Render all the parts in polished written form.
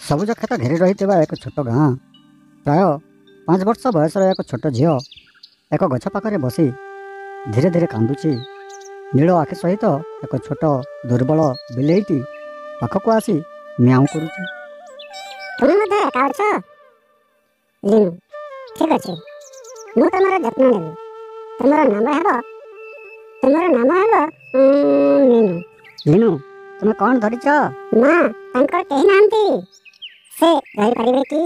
ସବୁଜ କ୍ଷେତ ଘେରି ରହିଥିବା ଏକ ଛୋଟ ଗାଁ। ପ୍ରାୟ 5 ବର୍ଷ ବୟସର ଏକ ଛୋଟ ଝିଅ ଏକ ଗଛ ପାଖରେ ବସି ଧୀରେ ଧୀରେ କାନ୍ଦୁଛି। ନୀଳ ଆଖି ସହିତ ଏକ ଛୋଟ ଦୁର୍ବଳ ବିଲେଇଟି ପାଖକୁ ଆସି ମିଆଉଁ କରୁଛି। ତୁମେ ମଧ୍ୟ ଏକା ଅଛ? ଲିନୁ, ଠିକ୍ ଅଛି, ମୁଁ ତମର ଯତ୍ନ ନେବି। ତୁମର ନାମ ହେବ ମିନୁ। ଲିନୁ, ତୁମେ କ'ଣ ଧରିଛ? ମା, ତାଙ୍କର କେହି ନାହାନ୍ତି, ସେ ରହିପାରିବେ କି?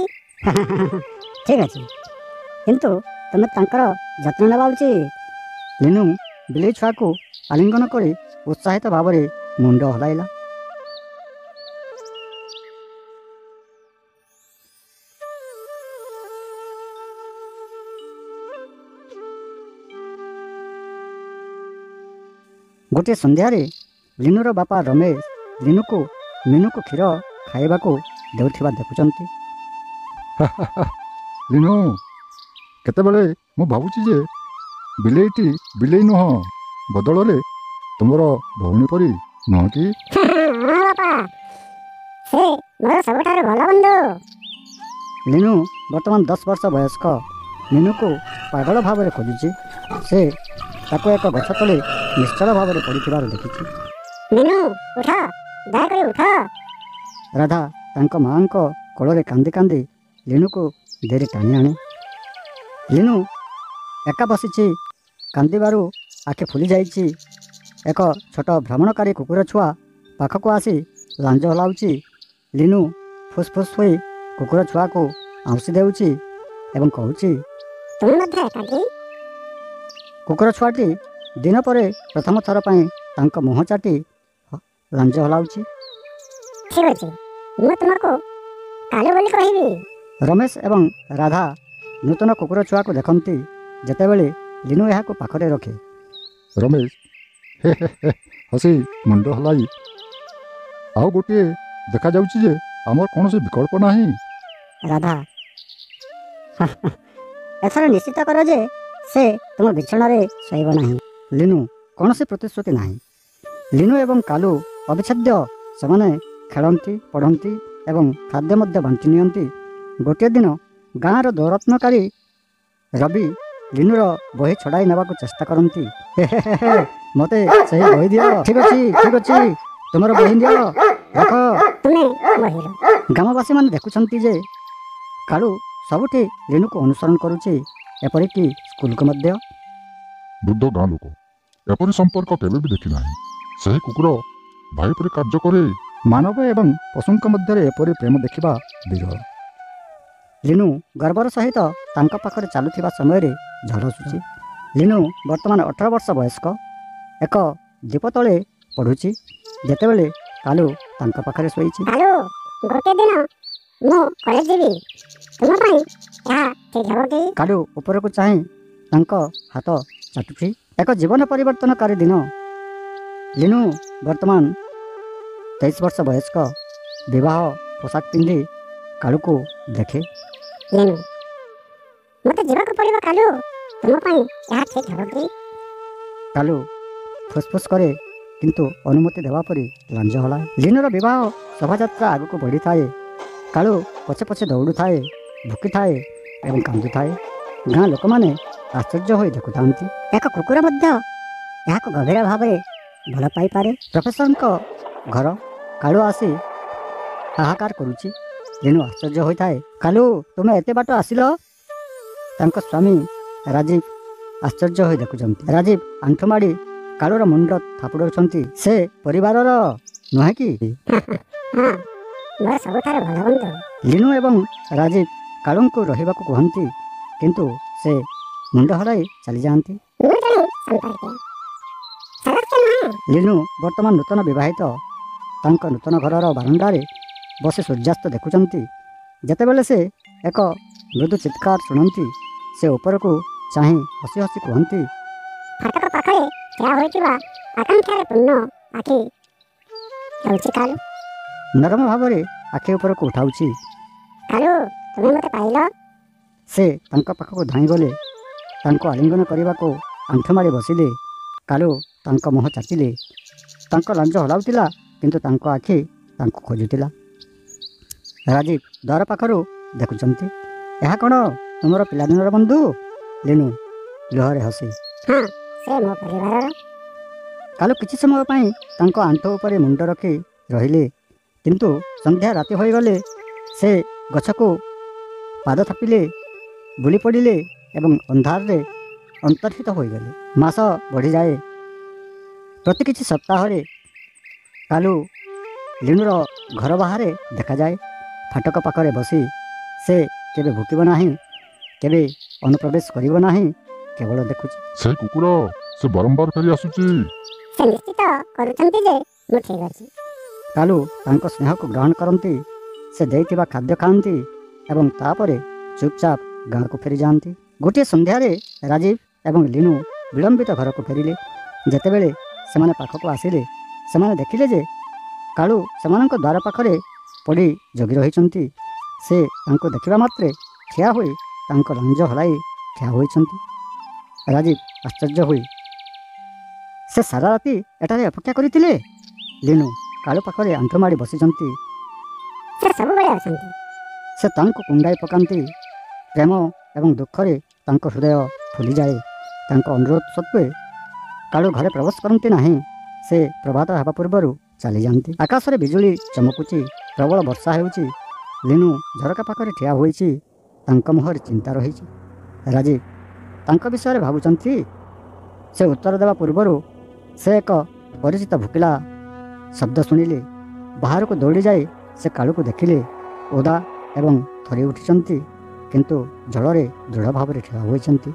ଠିକ୍ ଅଛି, କିନ୍ତୁ ତୁମେ ତାଙ୍କର ଯତ୍ନ ନେବା ଉଚିତ। ଲିନୁ ବିଲେଇ ଛୁଆକୁ ଆଲିଙ୍ଗନ କରି ଉତ୍ସାହିତ ଭାବରେ ମୁଣ୍ଡ ହଲାଇଲା। ଗୋଟିଏ ସନ୍ଧ୍ୟାରେ ଲିନୁର ବାପା ରମେଶ ଲିନୁକୁ ମିନୁକୁ କ୍ଷୀର ଖାଇବାକୁ ଦେଉଥିବା ଦେଖୁଛନ୍ତି। ଲିନୁ, କେତେବେଳେ ମୁଁ ଭାବୁଛି ଯେ ବିଲେଇଟି ବିଲେଇ ନୁହଁ, ବଦଳରେ ତୁମର ଭଉଣୀ ପରି ନୁହଁ କି? ହଁ ବାପା, ସେ ମୋର ସବୁଠାରୁ ଭଲ ବନ୍ଧୁ। ଲିନୁ ବର୍ତ୍ତମାନ 10 ବର୍ଷ ବୟସ୍କ ମିନୁକୁ ପାଗଳ ଭାବରେ ଖୋଜୁଛି। ସେ ତାକୁ ଏକ ଗଛ ତଳେ ନିଶ୍ଚଳ ଭାବରେ ପଡ଼ିଥିବାର ଦେଖିଛି। ମିନୁ, ଉଠ, ଦୟାକରି ଉଠ। ରାଧା ତାଙ୍କ ମାଆଙ୍କ କୋଳରେ କାନ୍ଦି କାନ୍ଦି ଲିନୁକୁ ଧୀରେ ଟାଣି ଆଣେ। ଲିନୁ ଏକା ବସିଛି, କାନ୍ଦିବାରୁ ଆଖି ଫୁଲି ଯାଇଛି। ଏକ ଛୋଟ ଭ୍ରମଣକାରୀ କୁକୁର ଛୁଆ ପାଖକୁ ଆସି ଲାଞ୍ଜ ହଲାଉଛି। ଲିନୁ ଫୁସ୍ ଫୁସ୍ ହୋଇ କୁକୁର ଛୁଆକୁ ଆଉଁସି ଦେଉଛି ଏବଂ କହୁଛି, ତୁମେ ମଧ୍ୟ ଏକାଠି? କୁକୁର ଛୁଆଟି ଦିନ ପରେ ପ୍ରଥମ ଥର ପାଇଁ ତାଙ୍କ ମୁହଁ ଚାଟି ଲାଞ୍ଜ ହଲାଉଛି। ଠିକ୍ ଅଛି, ମୁଁ ତୁମକୁ କାଲୁ ବୋଲି କହିବି। ରମେଶ ଏବଂ ରାଧା ନୂତନ କୁକୁର ଛୁଆକୁ ଦେଖନ୍ତି ଯେତେବେଳେ ଲିନୁ ଏହାକୁ ପାଖରେ ରଖେ। ରମେଶ ହେ ହେ ହେ ହସି ମୁଣ୍ଡ ହଲାଇ, ଆଉ ଗୋଟିଏ ଦେଖାଯାଉଛି ଯେ ଆମର କୌଣସି ବିକଳ୍ପ ନାହିଁ। ରାଧା ଏଥର ନିଶ୍ଚିତ କର ଯେ ସେ ତୁମ ବିଛଣାରେ ଶୋଇବ ନାହିଁ। ଲିନୁ କୌଣସି ପ୍ରତିଶ୍ରୁତି ନାହିଁ। ଲିନୁ ଏବଂ କାଲୁ ଅବିଚ୍ଛେଦ୍ୟ। ସେମାନେ ଖେଳନ୍ତି, ପଢ଼ନ୍ତି ଏବଂ ଖାଦ୍ୟ ମଧ୍ୟ ବାଣ୍ଟି ନିଅନ୍ତି। ଗୋଟିଏ ଦିନ ଗାଁର ଦୌରାତ୍ମ୍ୟକାରୀ ରବି ଲିନୁର ବହି ଛଡ଼ାଇ ନେବାକୁ ଚେଷ୍ଟା କରନ୍ତି। ମୋତେ ସେହି ବହି ଦିଅ। ଠିକ୍ ଅଛି, ତୁମର ବହି ଦିଅ, ରଖ। ଗ୍ରାମବାସୀମାନେ ଦେଖୁଛନ୍ତି ଯେ କାଳୁ ସବୁଠି ଲିନୁକୁ ଅନୁସରଣ କରୁଛି, ଏପରିକି ସ୍କୁଲକୁ ମଧ୍ୟ। ବୃଦ୍ଧ ଗାଁ ଲୋକ ଏପରି ସମ୍ପର୍କ କେବେ ବି ଦେଖିନାହିଁ। ସେହି କୁକୁର ଭାଇ ପରି କାର୍ଯ୍ୟ କରେ। ମାନବ ଏବଂ ପଶୁଙ୍କ ମଧ୍ୟରେ ଏପରି ପ୍ରେମ ଦେଖିବା ବିରଳ। ଲିନୁ ଗର୍ବର ସହିତ ତାଙ୍କ ପାଖରେ ଚାଲୁଥିବା ସମୟରେ ଝଡ଼ ଆସୁଛି। ଲିନୁ ବର୍ତ୍ତମାନ 18 ବର୍ଷ ବୟସ୍କ। ଏକ ଦ୍ୱୀପ ତଳେ ପଢ଼ୁଛି ଯେତେବେଳେ କାଲୁ ତାଙ୍କ ପାଖରେ ଶୋଇଛି। କାଲୁ, ଗୋଟେ ଦିନ ମୁଁ କଲେଜ ଯିବି, ତୁମ ପାଇଁ ଏହା ଠିକ୍ ହେବ କି? କାଲୁ ଉପରକୁ ଚାହିଁ ତାଙ୍କ ହାତ ଚାଟୁଛି। ଏକ ଜୀବନ ପରିବର୍ତ୍ତନକାରୀ ଦିନ। ଲିନୁ ବର୍ତ୍ତମାନ 23 ବର୍ଷ ବୟସ୍କ। ବିବାହ ପୋଷାକ ପିନ୍ଧି କାଲୁକୁ ଦେଖେ। ଲିନୁ, ମୋତେ ଯିବାକୁ ପଡ଼ିବ କାଲୁ, ତୁମ ପାଇଁ ଏହା ଠିକ୍ ହେବ କି? କାଲୁ ଫୁସ୍ଫୁସ୍ କରେ, କିନ୍ତୁ ଅନୁମତି ଦେବା ପରି ଲାଞ୍ଜ ହଲାଏ। ଲିନୁର ବିବାହ ଶୋଭାଯାତ୍ରା ଆଗକୁ ବଢ଼ିଥାଏ। କାଳୁ ପଛେ ପଛେ ଦୌଡ଼ୁଥାଏ, ଭୁକିଥାଏ ଏବଂ କାନ୍ଦୁଥାଏ। ଗାଁ ଲୋକମାନେ ଆଶ୍ଚର୍ଯ୍ୟ ହୋଇ ଦେଖୁଥାନ୍ତି। ଏକ କୁକୁର ମଧ୍ୟ ଏହାକୁ ଗଭୀର ଭାବରେ ଭଲ ପାଇପାରେ। ପ୍ରଫେସରଙ୍କ ଘର। କାଳୁ ଆସି ହାହାକାର କରୁଛି। ଲିନୁ ଆଶ୍ଚର୍ଯ୍ୟ ହୋଇଥାଏ। କାଲୁ, ତୁମେ ଏତେ ବାଟ ଆସିଲ? ତାଙ୍କ ସ୍ୱାମୀ ରାଜୀବ ଆଶ୍ଚର୍ଯ୍ୟ ହୋଇ ଦେଖୁଛନ୍ତି। ରାଜୀବ ଆଣ୍ଠୁମାଡ଼ି କାଳୁର ମୁଣ୍ଡ ଥାପୁଡ଼ଉଛନ୍ତି। ସେ ପରିବାରର ନୁହେଁ କି? ହଁ, ମୋର ସବୁଠାରୁ ଭଲ ବନ୍ଧୁ। ଲିନୁ ଏବଂ ରାଜୀବ କାଳୁଙ୍କୁ ରହିବାକୁ କୁହନ୍ତି, କିନ୍ତୁ ସେ ମୁଣ୍ଡ ହଲାଇ ଚାଲିଯାଆନ୍ତି। ଲିନୁ ବର୍ତ୍ତମାନ ନୂତନ ବିବାହିତ। ତାଙ୍କ ନୂତନ ଘରର ବାରଣ୍ଡାରେ ବସି ସୂର୍ଯ୍ୟାସ୍ତ ଦେଖୁଛନ୍ତି। ଯେତେବେଳେ ସେ ଏକ ମୃଦୁ ଚିତ୍କାର ଶୁଣନ୍ତି, ସେ ଉପରକୁ ଚାହିଁ ହସି ହସି କୁହନ୍ତି, ଫାଟକ ପାଖରେ ଠିଆ ହୋଇଥିବା ଆକାଂକ୍ଷାରେ ପୂର୍ଣ୍ଣ ଆଖି ହେଉଛି କାଲୁ। ନରମ ଭାବରେ ଆଖି ଉପରକୁ ଉଠାଉଛି। କାଲୁ, ତୁମେ ମୋତେ ପାଇଲ? ସେ ତାଙ୍କ ପାଖକୁ ଧାଇଁଗଲେ। ତାଙ୍କୁ ଆଲିଙ୍ଗନ କରିବାକୁ ଆଣ୍ଠୁମାଡ଼ି ବସିଲେ। କାଲୁ ତାଙ୍କ ମୁହଁ ଚାଟିଲେ। ତାଙ୍କ ଲାଞ୍ଜ ହଲାଉଥିଲା, କିନ୍ତୁ ତାଙ୍କ ଆଖି ତାଙ୍କୁ ଖୋଜୁଥିଲା। ରାଜୀବ ଦ୍ୱାର ପାଖରୁ ଦେଖୁଛନ୍ତି। ଏହା କ'ଣ ତୁମର ପିଲାଦିନର ବନ୍ଧୁ? ଲିନୁ ଲୁହରେ ହସି। ହଁ, ସେ ମୋ ପରିବାରର। କାଲୁ କିଛି ସମୟ ପାଇଁ ତାଙ୍କ ଆଣ୍ଠୁ ଉପରେ ମୁଣ୍ଡ ରଖି ରହିଲେ, କିନ୍ତୁ ସନ୍ଧ୍ୟା ରାତି ହୋଇଗଲେ ସେ ଗଛକୁ ପାଦ ଥାପିଲେ, ବୁଲି ପଡ଼ିଲେ ଏବଂ ଅନ୍ଧାରରେ ଅନ୍ତର୍ହିତ ହୋଇଗଲେ। ମାସ ବଢ଼ିଯାଏ। ପ୍ରତି କିଛି ସପ୍ତାହରେ କାଲୁ ଲିନୁର ଘର ବାହାରେ ଦେଖାଯାଏ। ଫାଟକ ପାଖରେ ବସି ସେ କେବେ ଭୁକିବ ନାହିଁ, କେବେ ଅନୁପ୍ରବେଶ କରିବ ନାହିଁ, କେବଳ ଦେଖୁଛି। ସେ କୁକୁର ସେ ବାରମ୍ବାର ଫେରି ଆସୁଛି। ସେ ନିଶ୍ଚିତ କରୁଛନ୍ତି ଯେ ମୁଁ ଠିକ୍ ଅଛି। କାଲୁ ତାଙ୍କ ସ୍ନେହକୁ ଗ୍ରହଣ କରନ୍ତି। ସେ ଦେଇଥିବା ଖାଦ୍ୟ ଖାଆନ୍ତି ଏବଂ ତାପରେ ଚୁପଚାପ ଗାଁକୁ ଫେରିଯାଆନ୍ତି। ଗୋଟିଏ ସନ୍ଧ୍ୟାରେ ରାଜୀବ ଏବଂ ଲିନୁ ବିଳମ୍ବିତ ଘରକୁ ଫେରିଲେ। ଯେତେବେଳେ ସେମାନେ ପାଖକୁ ଆସିଲେ, ସେମାନେ ଦେଖିଲେ ଯେ କାଳୁ ସେମାନଙ୍କ ଦ୍ୱାର ପାଖରେ ପଡ଼ି ଜଗି ରହିଛନ୍ତି। ସେ ତାଙ୍କୁ ଦେଖିବା ମାତ୍ରେ ଠିଆ ହୋଇ ତାଙ୍କ ଲାଞ୍ଜ ହଲାଇ ଠିଆ ହୋଇଛନ୍ତି। ରାଜୀବ ଆଶ୍ଚର୍ଯ୍ୟ ହୋଇ, ସେ ସାରା ରାତି ଏଠାରେ ଅପେକ୍ଷା କରିଥିଲେ? ଲିନୁ କାଳୁ ପାଖରେ ଆଣ୍ଠୁମାଡ଼ି ବସିଛନ୍ତି। ସେ ସବୁବେଳେ ଅଛନ୍ତି। ସେ ତାଙ୍କୁ କୁଣ୍ଡାଇ ପକାନ୍ତି। ପ୍ରେମ ଏବଂ ଦୁଃଖରେ ତାଙ୍କ ହୃଦୟ ଫୁଲିଯାଏ। ତାଙ୍କ ଅନୁରୋଧ ସତ୍ତ୍ୱେ କାଳୁ ଘରେ ପ୍ରବେଶ କରନ୍ତି ନାହିଁ। ସେ ପ୍ରଭାତ ହେବା ପୂର୍ବରୁ ଚାଲିଯାଆନ୍ତି। ଆକାଶରେ ବିଜୁଳି ଚମକୁଛି। ପ୍ରବଳ ବର୍ଷା ହେଉଛି। ଲିନୁ ଝରକା ପାଖରେ ଠିଆ ହୋଇଛି। ତାଙ୍କ ମୁହଁରେ ଚିନ୍ତା ରହିଛି। ରାଜୀବ ତାଙ୍କ ବିଷୟରେ ଭାବୁଛନ୍ତି। ସେ ଉତ୍ତର ଦେବା ପୂର୍ବରୁ ସେ ଏକ ପରିଚିତ ଭୁକିଲା ଶବ୍ଦ ଶୁଣିଲେ। ବାହାରକୁ ଦୌଡ଼ି ଯାଇ ସେ କାଳୁକୁ ଦେଖିଲେ। ଓଦା ଏବଂ ଥରି ଉଠିଛନ୍ତି, କିନ୍ତୁ ଜଳରେ ଦୃଢ଼ ଭାବରେ ଠିଆ ହୋଇଛନ୍ତି।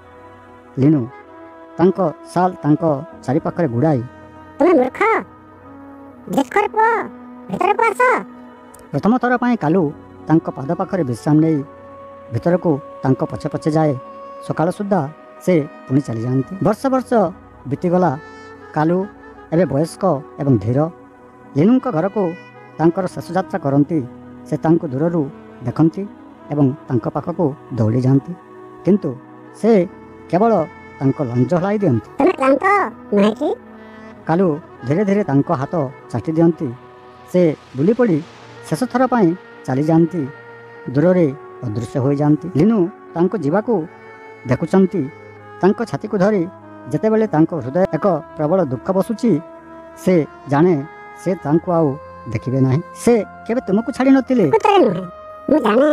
ଲିନୁ ତାଙ୍କ ଶାଲ୍ ତାଙ୍କ ଚାରିପାଖରେ ଗୁଡ଼ାଇ, ତୁମେ ମୂର୍ଖ, ଦେଖର ପୁଅ, ଭିତରକୁ ଆସ। ପ୍ରଥମ ଥର ପାଇଁ କାଲୁ ତାଙ୍କ ପାଦ ପାଖରେ ବିଶ୍ରାମ ନେଇ ଭିତରକୁ ତାଙ୍କ ପଛେ ପଛେ ଯାଏ। ସକାଳ ସୁଦ୍ଧା ସେ ପୁଣି ଚାଲିଯାଆନ୍ତି। ବର୍ଷ ବର୍ଷ ବିତିଗଲା। କାଲୁ ଏବେ ବୟସ୍କ ଏବଂ ଧୀର। ଲିନୁଙ୍କ ଘରକୁ ତାଙ୍କର ଶେଷ ଯାତ୍ରା କରନ୍ତି। ସେ ତାଙ୍କୁ ଦୂରରୁ ଦେଖନ୍ତି ଏବଂ ତାଙ୍କ ପାଖକୁ ଦୌଡ଼ି ଯାଆନ୍ତି, କିନ୍ତୁ ସେ କେବଳ ତାଙ୍କ ଲାଞ୍ଜ ହଲାଇ ଦିଅନ୍ତି। ତୁମେ କ୍ଳାନ୍ତ ନୁହେଁ କି? କାଲୁ ଧୀରେ ଧୀରେ ତାଙ୍କ ହାତ ଚାଟି ଦିଅନ୍ତି। ସେ ବୁଲି ପଡ଼ି ଶେଷ ଥର ପାଇଁ ଚାଲିଯାଆନ୍ତି। ଦୂରରେ ଅଦୃଶ୍ୟ ହୋଇଯାଆନ୍ତି। ଲିନୁ ତାଙ୍କୁ ଯିବାକୁ ଦେଖୁଛନ୍ତି। ତାଙ୍କ ଛାତିକୁ ଧରି ଯେତେବେଳେ ତାଙ୍କ ହୃଦୟ ଏକ ପ୍ରବଳ ଦୁଃଖ ବସୁଛି, ସେ ଜାଣେ ସେ ତାଙ୍କୁ ଆଉ ଦେଖିବେ ନାହିଁ। ସେ କେବେ ତୁମକୁ ଛାଡ଼ି ନଥିଲେ। ସତରେ ନୁହେଁ, ମୁଁ ଜାଣେ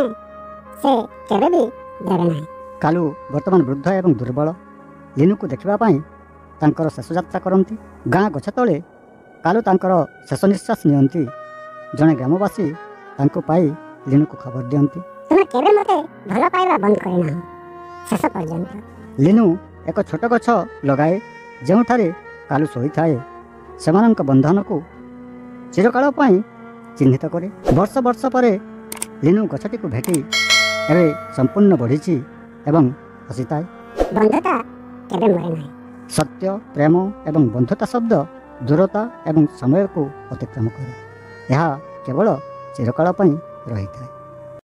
ସେ କେବେ ବି ଦେବେ ନାହିଁ। କାଲୁ ବର୍ତ୍ତମାନ ବୃଦ୍ଧ ଏବଂ ଦୁର୍ବଳ। ଲିନୁକୁ ଦେଖିବା ପାଇଁ ତାଙ୍କର ଶେଷ ଯାତ୍ରା କରନ୍ତି। ଗାଁ ଗଛ ତଳେ କାଲୁ ତାଙ୍କର ଶେଷ ନିଶ୍ୱାସ ନିଅନ୍ତି। ଜଣେ ଗ୍ରାମବାସୀ ତାଙ୍କୁ ପାଇ ଲିନୁକୁ ଖବର ଦିଅନ୍ତି। ତୁମେ କେବେ ମୋତେ ଭଲ ପାଇବା ବନ୍ଦ କରିନାହ ଶେଷ ପର୍ଯ୍ୟନ୍ତ। ଲିନୁ ଏକ ଛୋଟ ଗଛ ଲଗାଏ, ଯେଉଁଠାରେ କାଲୁ ଶୋଇଥାଏ। ସେମାନଙ୍କ ବନ୍ଧନକୁ ଚିରକାଳ ପାଇଁ ଚିହ୍ନିତ କରେ। ବର୍ଷ ବର୍ଷ ପରେ ଲିନୁ ଗଛଟିକୁ ଭେଟି ଏବେ ସମ୍ପୂର୍ଣ୍ଣ ବଢ଼ିଛି ଏବଂ ହସିଥାଏ। ବନ୍ଧୁତା କେବେ ମରେ ନାହିଁ। ସତ୍ୟ, ପ୍ରେମ ଏବଂ ବନ୍ଧୁତା ଶବ୍ଦ ଦୂରତା ଏବଂ ସମୟକୁ ଅତିକ୍ରମ କରେ। ଏହା କେବଳ ଚିରକାଳ ପାଇଁ ରହିଥାଏ।